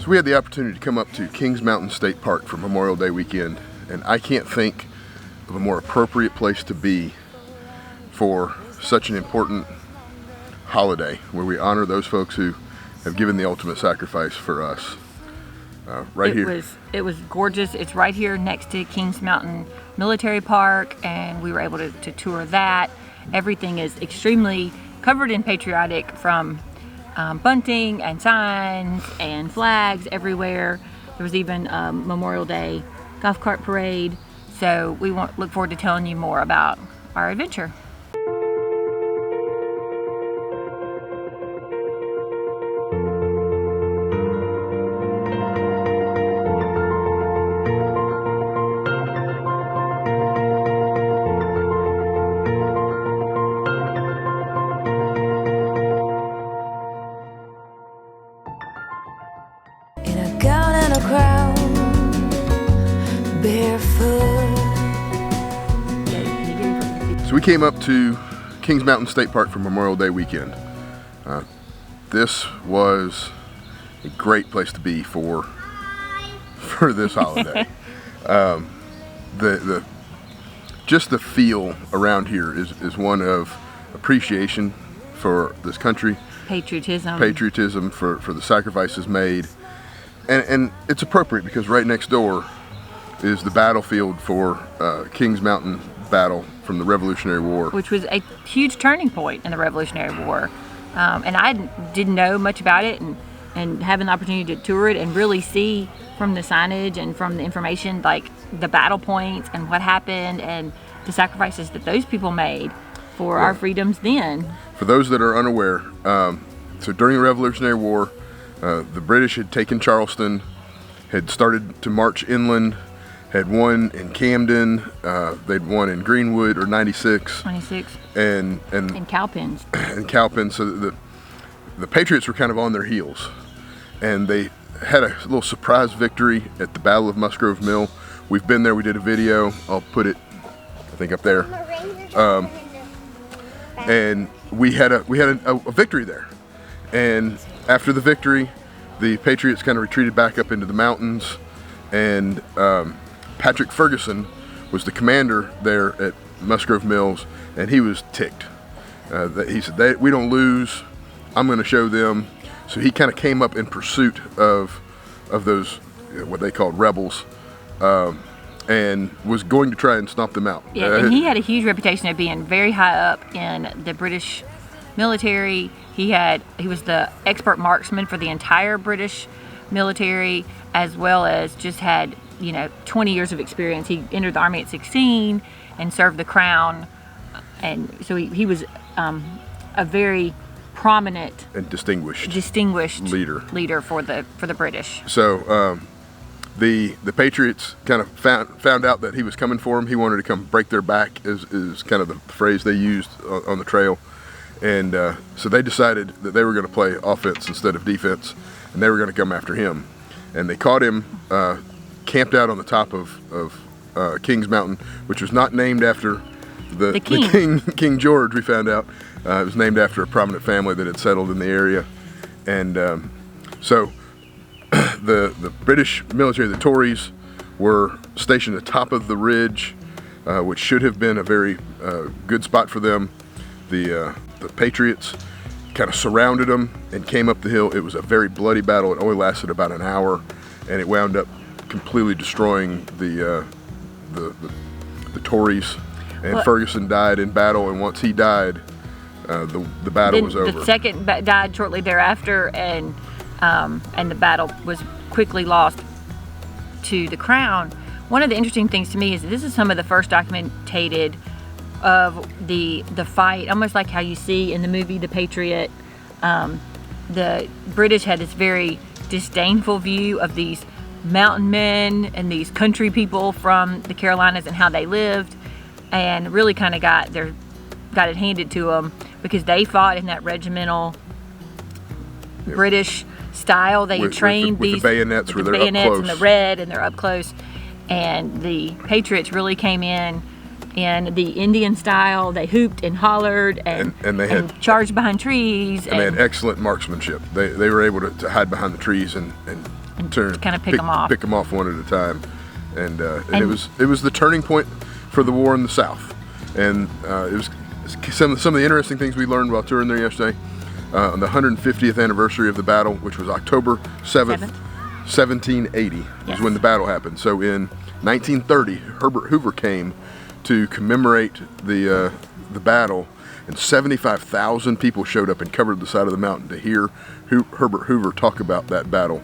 So we had the opportunity to come up to Kings Mountain State Park for Memorial Day weekend, and I can't think of a more appropriate place to be for such an important holiday where we honor those folks who have given the ultimate sacrifice for us. It was gorgeous. It's right here next to Kings Mountain Military Park, and we were able to tour that. Everything is extremely covered in patriotic, from bunting and signs and flags everywhere. There was even a Memorial Day golf cart parade. So we look forward to telling you more about our adventure. So we came up to Kings Mountain State Park for Memorial Day weekend. This was a great place to be for this holiday. Just the feel around here is one of appreciation for this country, patriotism for the sacrifices made, and it's appropriate because right next door is the battlefield for Kings Mountain battle from the Revolutionary War, which was a huge turning point in the Revolutionary War. And I didn't know much about it, and having the opportunity to tour it and really see from the signage and from the information, like the battle points and what happened and the sacrifices that those people made for our freedoms then. For those that are unaware, so during the Revolutionary War, the British had taken Charleston, had started to march inland, had won in Camden, they'd won in Greenwood, or 96. And Cowpens. And Cowpens, so the Patriots were kind of on their heels. And they had a little surprise victory at the Battle of Musgrove Mill. We've been there, we did a video, I'll put it, I think, up there. And we had a victory there. And after the victory, the Patriots kind of retreated back up into the mountains, and Patrick Ferguson was the commander there at Musgrove Mills, and he was ticked. He said, we don't lose, I'm going to show them. So he kind of came up in pursuit of those, what they called rebels, and was going to try and stomp them out. Yeah, and he had a huge reputation of being very high up in the British military. He was the expert marksman for the entire British military, as well as just had 20 years of experience. He entered the army at 16 and served the crown, and so he was a very prominent and distinguished leader for the British. So the Patriots kind of found out that he was coming for them. He wanted to come break their back, is kind of the phrase they used on the trail. And so they decided that they were going to play offense instead of defense, and they were going to come after him. And they caught him camped out on the top of Kings Mountain, which was not named after the King George, we found out. It was named after a prominent family that had settled in the area. And so the British military, the Tories, were stationed atop of the ridge, which should have been a very good spot for them. The Patriots kind of surrounded them and came up the hill. It was a very bloody battle. It only lasted about an hour, and it wound up completely destroying the Tories. And Ferguson died in battle, and once he died, the battle was over. The second died shortly thereafter, and the battle was quickly lost to the crown. One of the interesting things to me is that this is some of the first documented of the fight, almost like how you see in the movie The Patriot. The British had this very disdainful view of these mountain men and these country people from the Carolinas and how they lived, and really kind of got it handed to them because they fought in that regimental British style. They had trained with these the bayonets, with the bayonets and the red, and they're up close. And the Patriots really came in the Indian style. They hooped and hollered and they had charged behind trees. And they had excellent marksmanship. They were able to hide behind the trees and and kind of pick them off. Pick them off one at a time, and it was the turning point for the war in the South, and it was some of the interesting things we learned while touring there yesterday. On the 150th anniversary of the battle, which was October 7th, 1780, is when the battle happened. So in 1930, Herbert Hoover came to commemorate the battle, and 75,000 people showed up and covered the side of the mountain to hear Herbert Hoover talk about that battle.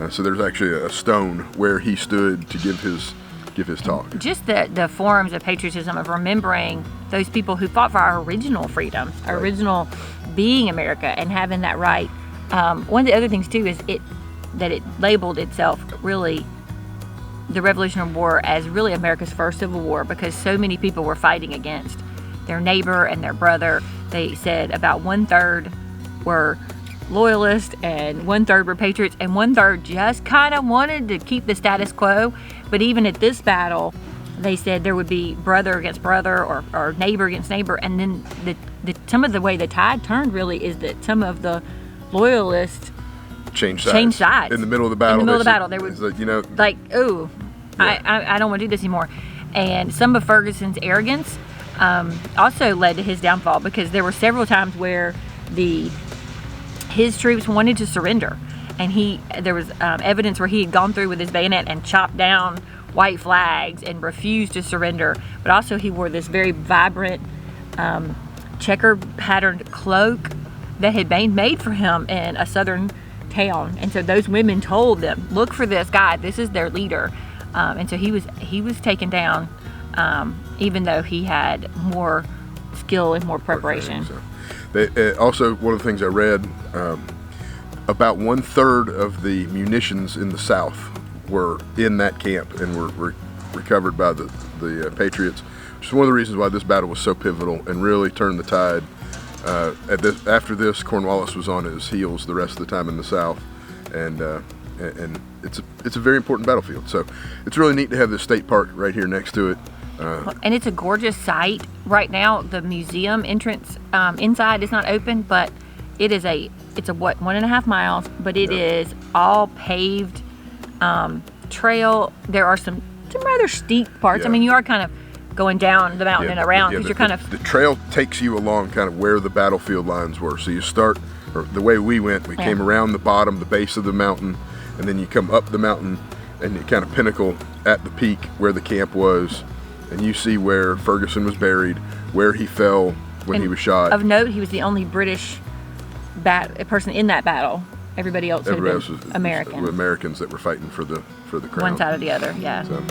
So there's actually a stone where he stood to give his talk. Just the forms of patriotism of remembering those people who fought for our original freedoms, our original being America, and having that right. One of the other things too is that it labeled itself really, the Revolutionary War, as really America's first civil war, because so many people were fighting against their neighbor and their brother. They said about 1/3 were loyalists and 1/3 were patriots, and 1/3 just kind of wanted to keep the status quo. But even at this battle, they said there would be brother against brother, or neighbor against neighbor. And then some of the way the tide turned really is that some of the loyalists changed sides in the middle of the battle. In the middle of the battle, there was like, oh, I don't want to do this anymore. And some of Ferguson's arrogance also led to his downfall, because there were several times where his troops wanted to surrender, and there was evidence where he had gone through with his bayonet and chopped down white flags and refused to surrender. But also he wore this very vibrant checker patterned cloak that had been made for him in a southern town, and so those women told them, look for this guy, this is their leader. And so he was taken down, even though he had more skill and more preparation. Also, one of the things I read, about 1/3 of the munitions in the South were in that camp and were recovered by the Patriots, which is one of the reasons why this battle was so pivotal and really turned the tide. After this, Cornwallis was on his heels the rest of the time in the South, and it's a very important battlefield. So it's really neat to have this state park right here next to it. And it's a gorgeous site. Right now, the museum entrance inside is not open, but it's a 1.5 miles, but it is all paved trail. There are some rather steep parts. I mean, you are kind of going down the mountain and around, because you're kind of... The trail takes you along kind of where the battlefield lines were. So you start, or the way we went, we came around the bottom, the base of the mountain, and then you come up the mountain and you kind of pinnacle at the peak where the camp was, and you see where Ferguson was buried, where he fell when he was shot. Of note, he was the only British person in that battle. Everybody else was American. Americans that were fighting for the crown. One side or the other, yeah. So.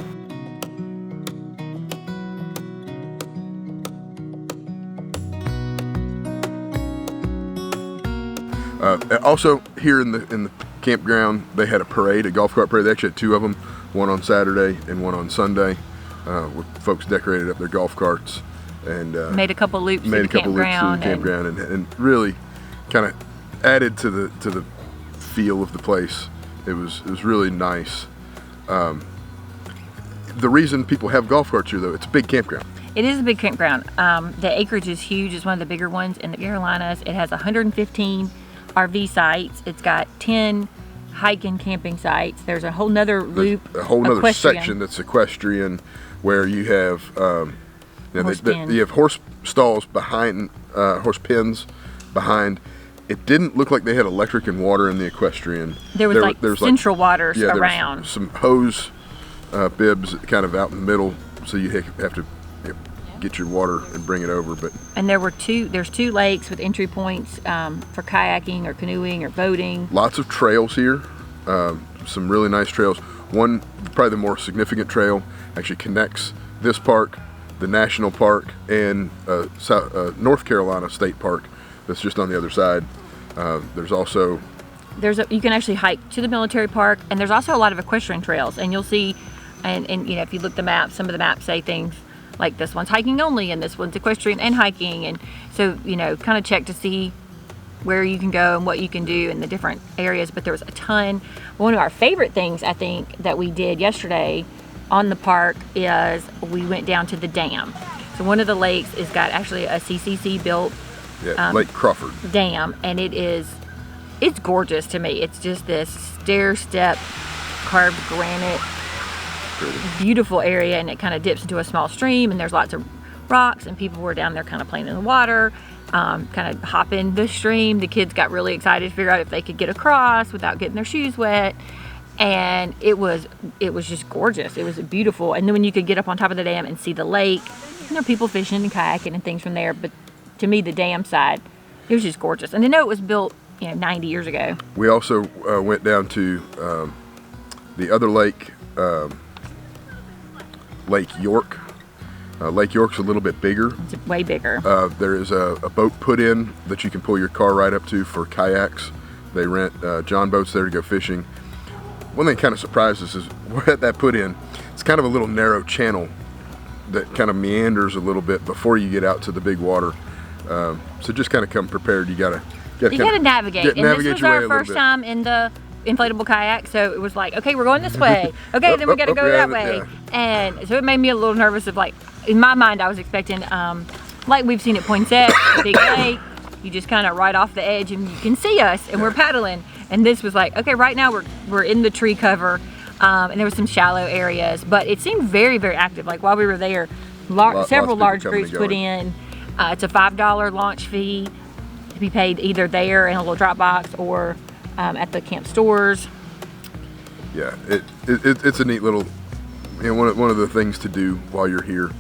Also, here in the campground, they had a golf cart parade. They actually had 2 of them, one on Saturday and one on Sunday, where folks decorated up their golf carts and made a couple loops through the campground, and really kind of added to the feel of the place. It was really nice. The reason people have golf carts here, though, it's a big campground. It is a big campground. The acreage is huge. It's one of the bigger ones in the Carolinas. It has 115 RV sites. It's got 10 hiking camping sites. There's a whole nother loop, a whole nother section that's equestrian, where you have you have horse stalls behind, horse pens behind. It didn't look like they had electric and water in the equestrian. There was central waters around. There was some hose bibs kind of out in the middle, so you have to get your water and bring it over. And there's 2 lakes with entry points for kayaking or canoeing or boating. Lots of trails here, some really nice trails. One, probably the more significant trail, actually connects this park, the national park, and North Carolina State Park that's just on the other side. There's also... you can actually hike to the military park, and there's also a lot of equestrian trails, and you'll see, and if you look at the map, some of the maps say things like this one's hiking only and this one's equestrian and hiking, and so kind of check to see where you can go and what you can do in the different areas. But there was a ton. One of our favorite things, I think, that we did yesterday on the park is we went down to the dam. So one of the lakes has got actually a CCC built Lake Crawford Dam, and it's gorgeous to me. It's just this stair step carved granite, beautiful area, and it kind of dips into a small stream, and there's lots of rocks, and people were down there kind of playing in the water, kind of hopping the stream. The kids got really excited to figure out if they could get across without getting their shoes wet, and it was just gorgeous. It was beautiful. And then when you could get up on top of the dam and see the lake, people fishing and kayaking and things from there, but to me, the dam side, it was just gorgeous. And I know it was built 90 years ago. We also went down to the other lake, Lake York. Lake York's a little bit bigger. It's way bigger. There is a boat put in that you can pull your car right up to for kayaks. They rent John boats there to go fishing. One thing kind of surprised us is we're at that put in. It's kind of a little narrow channel that kind of meanders a little bit before you get out to the big water. So just kind of come prepared. You gotta navigate. And this was our first time in the inflatable kayak, so it was like, okay, we're going this way. Okay, then we got to go that way. Yeah. And so it made me a little nervous of, like, in my mind, I was expecting, like we've seen at Poinsett, a big lake, you just kind of right off the edge and you can see us and we're paddling. And this was like, okay, right now we're in the tree cover, and there was some shallow areas, but it seemed very, very active. Like while we were there, several large groups put in. It's a $5 launch fee to be paid either there in a little drop box or at the camp stores. Yeah, it's a neat little, one of the things to do while you're here.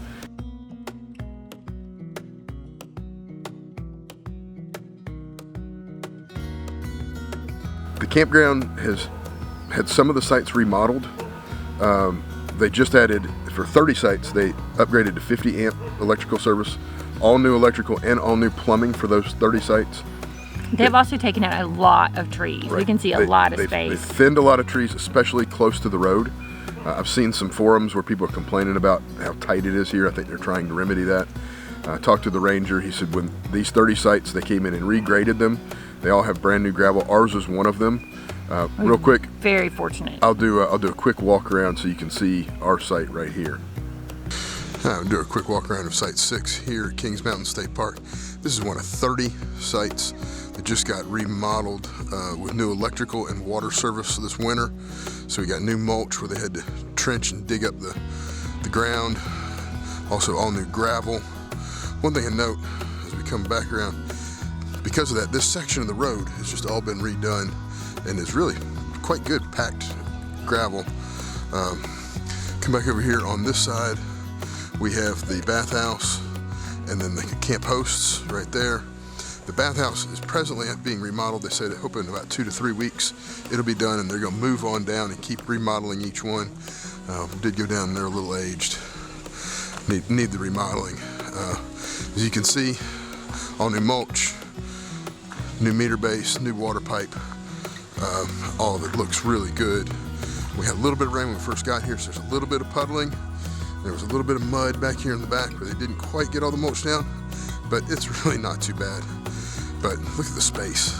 The campground has had some of the sites remodeled. They just added, for 30 sites, they upgraded to 50 amp electrical service, all new electrical and all new plumbing for those 30 sites. They've also taken out a lot of trees. Right. We can see a lot of space. They've thinned a lot of trees, especially close to the road. I've seen some forums where people are complaining about how tight it is here. I think they're trying to remedy that. I talked to the ranger. He said when these 30 sites, they came in and regraded them. They all have brand new gravel. Ours is one of them. Real quick. Very fortunate. I'll do a quick walk around so you can see our site right here. I'll do a quick walk around of Site 6 here at Kings Mountain State Park. This is one of 30 sites that just got remodeled with new electrical and water service this winter. So we got new mulch where they had to trench and dig up the ground. Also all new gravel. One thing to note as we come back around, because of that, this section of the road has just all been redone and is really quite good packed gravel. Come back over here on this side. We have the bathhouse and then the camp hosts right there. The bathhouse is presently being remodeled. They say they hope in about 2 to 3 weeks it'll be done, and they're going to move on down and keep remodeling each one. Did go down there a little aged. Need the remodeling. As you can see, all new mulch, new meter base, new water pipe. All of it looks really good. We had a little bit of rain when we first got here, so there's a little bit of puddling. There was a little bit of mud back here in the back where they didn't quite get all the mulch down, but it's really not too bad. But look at the space.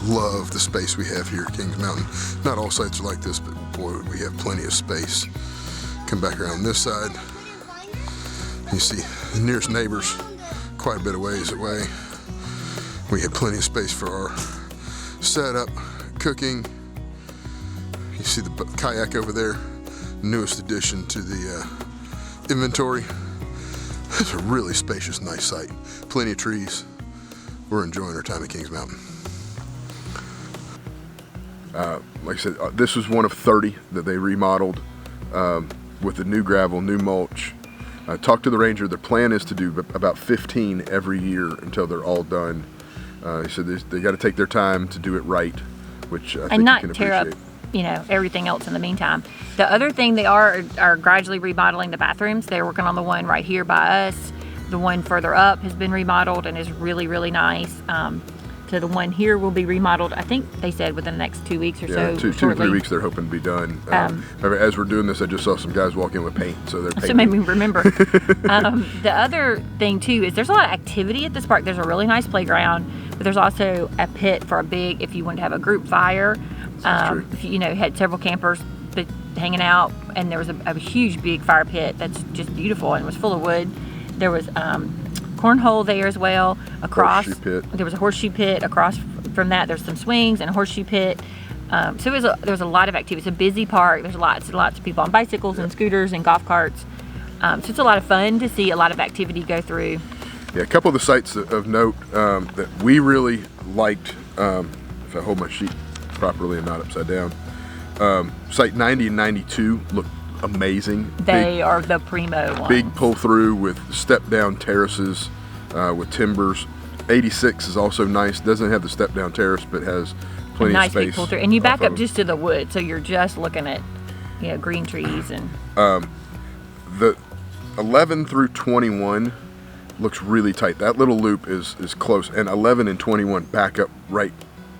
Love the space we have here at Kings Mountain. Not all sites are like this, but boy, we have plenty of space. Come back around this side. You see the nearest neighbors quite a bit of ways away. We have plenty of space for our setup, cooking. You see the kayak over there. Newest addition to the inventory. It's a really spacious, nice site. Plenty of trees. We're enjoying our time at Kings Mountain. Like I said, this was one of 30 that they remodeled with the new gravel, new mulch. I talked to the ranger. Their plan is to do about 15 every year until they're all done. He said they got to take their time to do it right, which I think you can appreciate. Tear up, everything else in the meantime. The other thing they are gradually remodeling the bathrooms. They're working on the one right here by us. The one further up has been remodeled and is really, really nice. So the one here will be remodeled, I think they said within the next 2 weeks or so. Yeah, 2 to 3 weeks they're hoping to be done. As we're doing this, I just saw some guys walk in with paint, so they're painting. So it made me remember. The other thing too is there's a lot of activity at this park. There's a really nice playground, but there's also a pit for a big, if you want to have a group fire. If you had several campers hanging out, and there was a huge big fire pit that's just beautiful and was full of wood. There was cornhole there as well. Across, horseshoe pit. There was a horseshoe pit. Across from that, there's some swings and a horseshoe pit. So there was a lot of activity. It's a busy park. There's lots and lots of people on bicycles and scooters and golf carts. So it's a lot of fun to see a lot of activity go through. Yeah, a couple of the sites of note that we really liked, if I hold my sheet properly and not upside down, site 90 and 92 look amazing. They are the primo ones. Big pull through with step down terraces with timbers. 86 is also nice. Doesn't have the step down terrace, but has plenty nice of space. Big pull through. And you back up just to the wood, so you're just looking at green trees and. The 11 through 21 looks really tight. That little loop is close, and 11 and 21 back up right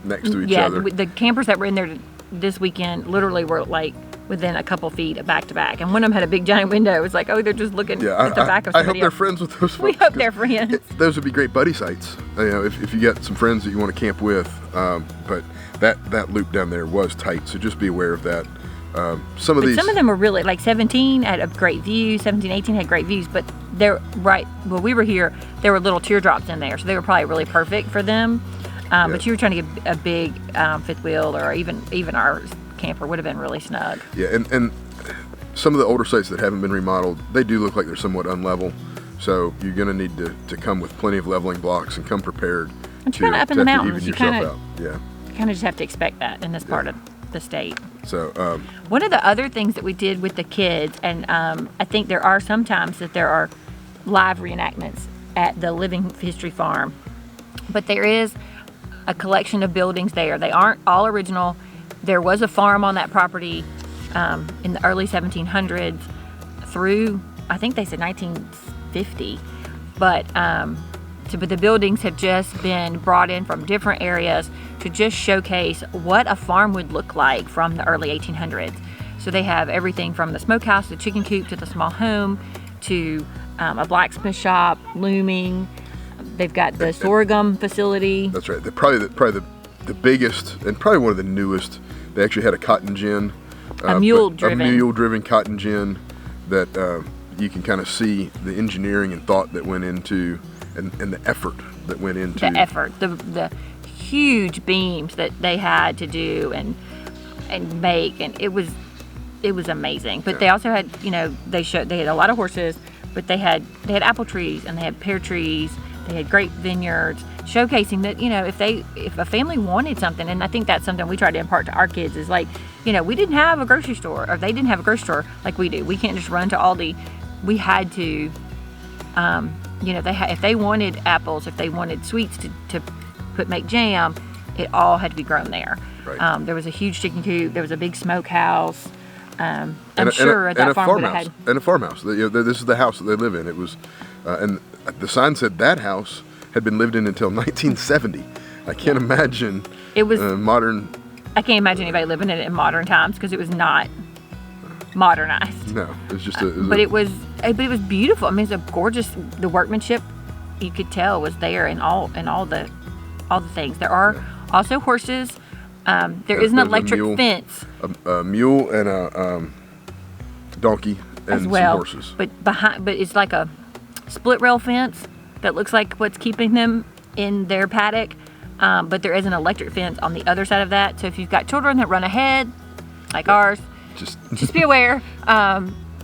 next to each other. Yeah, the campers that were in there this weekend literally were like within a couple feet of back to back, and one of them had a big giant window. It was like, oh, they're just looking at the back of somebody I hope they're else. friends with those folks. We hope they're friends. Those would be great buddy sites. If you got some friends that you want to camp with. But that loop down there was tight, so just be aware of that. Some of them were really, like 17 had a great view, 17, 18 had great views, but they're right, well, we were here, there were little teardrops in there, so they were probably really perfect for them. But you were trying to get a big fifth wheel, or even our camper would have been really snug. Yeah, and some of the older sites that haven't been remodeled, they do look like they're somewhat unlevel, so you're going to need to come with plenty of leveling blocks and come prepared and you're kind of up in the mountains. You kind of just have to expect that in this part of the state. So one of the other things that we did with the kids, and I think there are sometimes that there are live reenactments at the Living History Farm, but there is a collection of buildings there. They aren't all original. There was a farm on that property in the early 1700s through, I think they said 1950, but the buildings have just been brought in from different areas to just showcase what a farm would look like from the early 1800s. So they have everything from the smokehouse, the chicken coop, to the small home, to a blacksmith shop, looming. They've got the sorghum facility. That's right. They're probably the biggest and probably one of the newest. They actually had a cotton gin. A mule-driven cotton gin that you can kind of see the engineering and thought that went into, and the effort that went into. The huge beams that they had to do and make, and it was amazing. But they also had, they had a lot of horses, but they had apple trees and they had pear trees. They had grape vineyards, showcasing that, if a family wanted something, and I think that's something we try to impart to our kids, is like, we didn't have a grocery store, or they didn't have a grocery store like we do. We can't just run to Aldi. We had to, if they wanted apples, if they wanted sweets to make jam, it all had to be grown there. Right. There was a huge chicken coop. There was a big smokehouse. I'm sure at that farm would have had. And a farmhouse. This is the house that they live in. It was, and the sign said that house had been lived in until 1970. I can't imagine it was modern. I can't imagine anybody living in it in modern times, because it was not modernized. No, it was just it was beautiful. I mean, it's a gorgeous. The workmanship, you could tell, was there in all the things. There are also horses. There is an electric fence. A mule and a donkey and as well, some horses. But it's like a split rail fence that looks like what's keeping them in their paddock. But there is an electric fence on the other side of that. So if you've got children that run ahead, like ours, just be aware.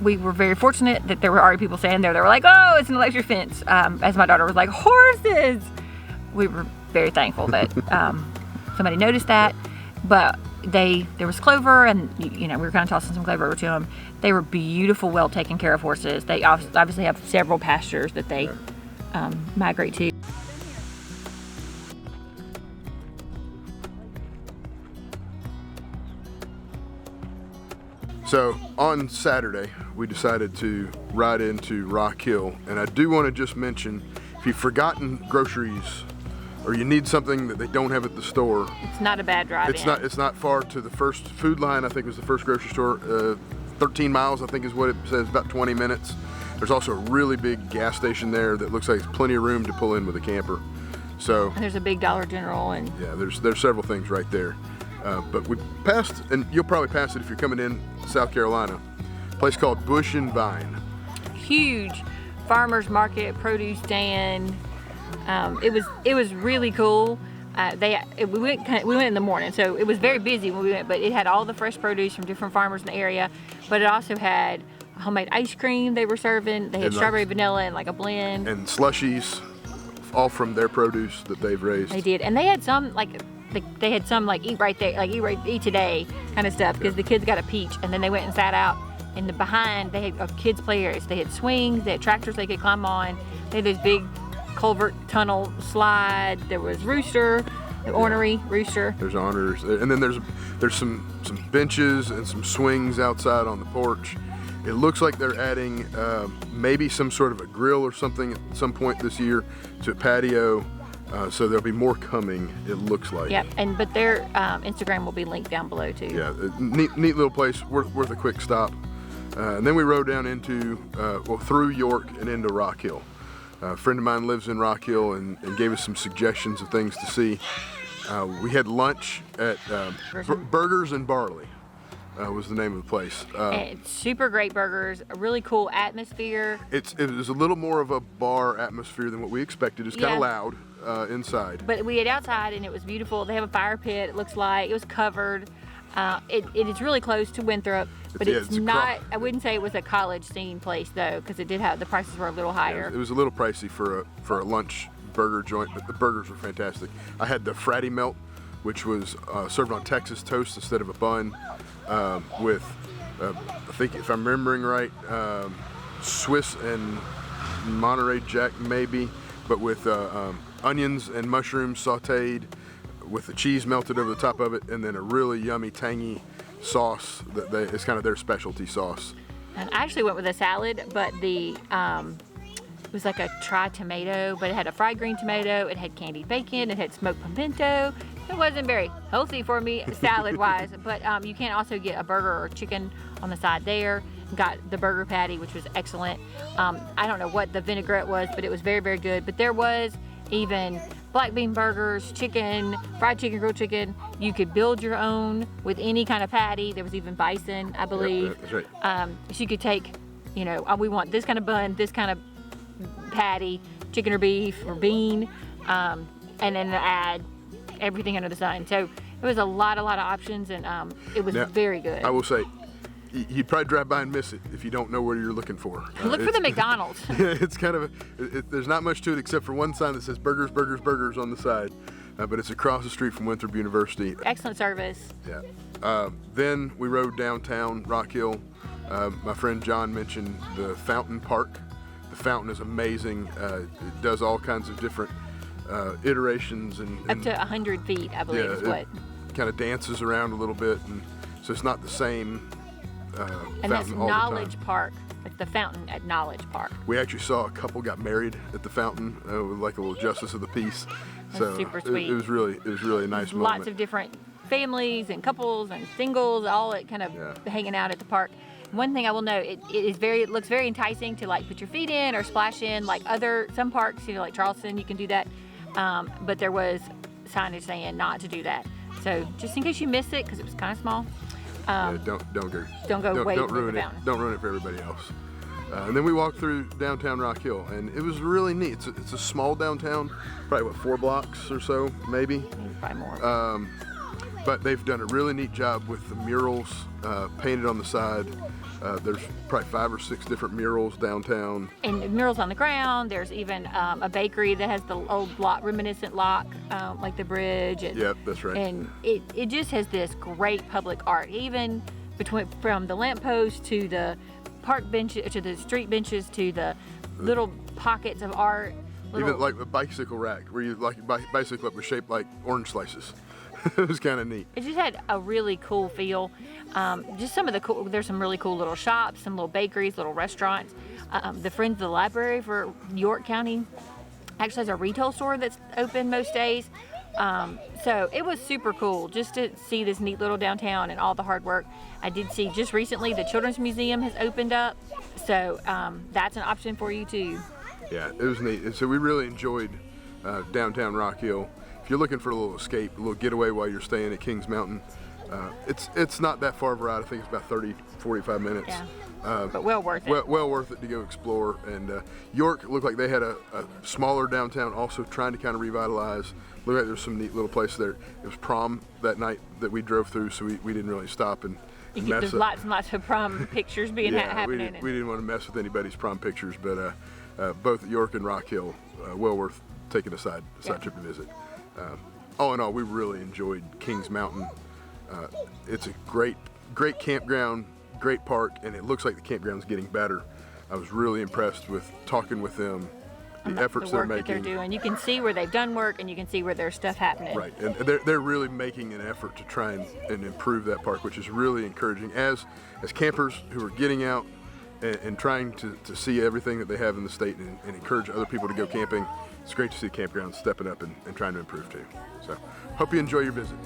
We were very fortunate that there were already people standing there that were like, oh, it's an electric fence. As my daughter was like, horses. We were very thankful that somebody noticed that. But there was clover, and we were kind of tossing some clover over to them. They were beautiful, well taken care of horses. They obviously have several pastures that they migrate to. So on Saturday, we decided to ride into Rock Hill, and I do want to just mention, if you've forgotten groceries or you need something that they don't have at the store, it's not a bad drive. It's not far to the first Food Line. I think was the first grocery store. 13 miles, I think, is what it says. About 20 minutes. There's also a really big gas station there that looks like it's plenty of room to pull in with a camper. So and there's a big Dollar General, and there's several things right there. But we passed, and you'll probably pass it if you're coming in South Carolina, a place called Bush and Vine. Huge farmers market, produce stand. It was really cool. we went in the morning, so it was very busy when we went, but it had all the fresh produce from different farmers in the area, but it also had homemade ice cream they were serving. They had strawberry, vanilla, and like a blend. And slushies, all from their produce that they've raised. They did, and they had some they had some like eat right there, like eat today kind of stuff, because the kids got a peach, and then they went and sat out in the behind. They had kids play areas. They had swings, they had tractors they could climb on. They had this big culvert tunnel slide. There was rooster, the ornery rooster. There's honors, and then there's some benches and some swings outside on the porch. It looks like they're adding maybe some sort of a grill or something at some point this year to a patio. So there'll be more coming, it looks like. Yeah, but their Instagram will be linked down below too. Yeah, neat little place, worth a quick stop. And then we rode down into, through York and into Rock Hill. A friend of mine lives in Rock Hill and gave us some suggestions of things to see. We had lunch at Burgers and Barley. Was the name of the place. It's super great burgers, a really cool atmosphere. It was a little more of a bar atmosphere than what we expected. It's kind of loud inside. But we ate outside and it was beautiful. They have a fire pit, it looks like. It was covered. It is really close to Winthrop, but it's not, I wouldn't say it was a college scene place though, because it did have, the prices were a little higher. Yeah, it was a little pricey for a lunch burger joint, but the burgers were fantastic. I had the Fratty Melt, which was served on Texas toast instead of a bun. With, I think if I'm remembering right, Swiss and Monterey Jack maybe, but with onions and mushrooms sauteed, with the cheese melted over the top of it, and then a really yummy, tangy sauce it's kind of their specialty sauce. And I actually went with a salad, but it was like a tri-tomato, but it had a fried green tomato, it had candied bacon, it had smoked pimento. It wasn't very healthy for me salad-wise, but you can also get a burger or chicken on the side there. Got the burger patty, which was excellent. I don't know what the vinaigrette was, but it was very, very good. But there was even black bean burgers, chicken, fried chicken, grilled chicken. You could build your own with any kind of patty. There was even bison, I believe. Yep, that's right. So you could take, we want this kind of bun, this kind of patty, chicken or beef or bean, and then add everything under the sun. So it was a lot of options, and it was very good. I will say, you'd probably drive by and miss it if you don't know where you're looking for. Look for the McDonald's. It's kind of there's not much to it except for one sign that says burgers on the side, but it's across the street from Winthrop University. Excellent service. Yeah. Then we rode downtown Rock Hill. My friend John mentioned the Fountain Park. The fountain is amazing. It does all kinds of different iterations and up to 100 feet, I believe, is what. Kind of dances around a little bit, and so it's not the same. And that's Knowledge Park. It's the fountain at Knowledge Park. We actually saw a couple got married at the fountain with like a little justice of the peace. That's super sweet. It was really a nice moment. Lots of different families and couples and singles, all kind of hanging out at the park. One thing I will note, it looks very enticing to like put your feet in or splash in, like some parks, like Charleston, you can do that. But there was signage saying not to do that. So just in case you miss it, because it was kind of small. Don't ruin it. Don't ruin it for everybody else. And then we walked through downtown Rock Hill, and it was really neat. It's a small downtown, probably 4 blocks or so, maybe. Probably more. But they've done a really neat job with the murals painted on the side. There's probably 5 or 6 different murals downtown. And murals on the ground. There's even a bakery that has the old reminiscent lock, like the bridge. Yep, that's right. And it just has this great public art, even from the lamppost to the park benches, to the street benches, to the little pockets of art. Even like a bicycle rack, where you like your bicycle up was shaped like orange slices. It was kind of neat. It just had a really cool feel. Just some of the there's some really cool little shops, some little bakeries, little restaurants. The Friends of the Library for York County actually has a retail store that's open most days. So it was super cool just to see this neat little downtown and all the hard work. I did see just recently the Children's Museum has opened up. So that's an option for you too. Yeah, it was neat. And so we really enjoyed downtown Rock Hill. If you're looking for a little escape, a little getaway while you're staying at Kings Mountain, it's not that far of a ride. I think it's about 45 minutes. Yeah. But well worth it. Well worth it to go explore. And York looked like they had a smaller downtown, also trying to kind of revitalize. Looked like there's some neat little place there. It was prom that night that we drove through, so we didn't really stop and mess There's up. lots and lots of prom pictures being happening. We didn't want to mess with anybody's prom pictures, but both York and Rock Hill, well worth taking a side trip to visit. All in all, we really enjoyed Kings Mountain. It's a great campground, great park, and it looks like the campground's getting better. I was really impressed with talking with them, the efforts they're making. That they're doing. You can see where they've done work, and you can see where there's stuff happening. Right, and they're really making an effort to try and improve that park, which is really encouraging. As campers who are getting out and trying to see everything that they have in the state and encourage other people to go camping, it's great to see campgrounds stepping up and trying to improve too. So, hope you enjoy your visit.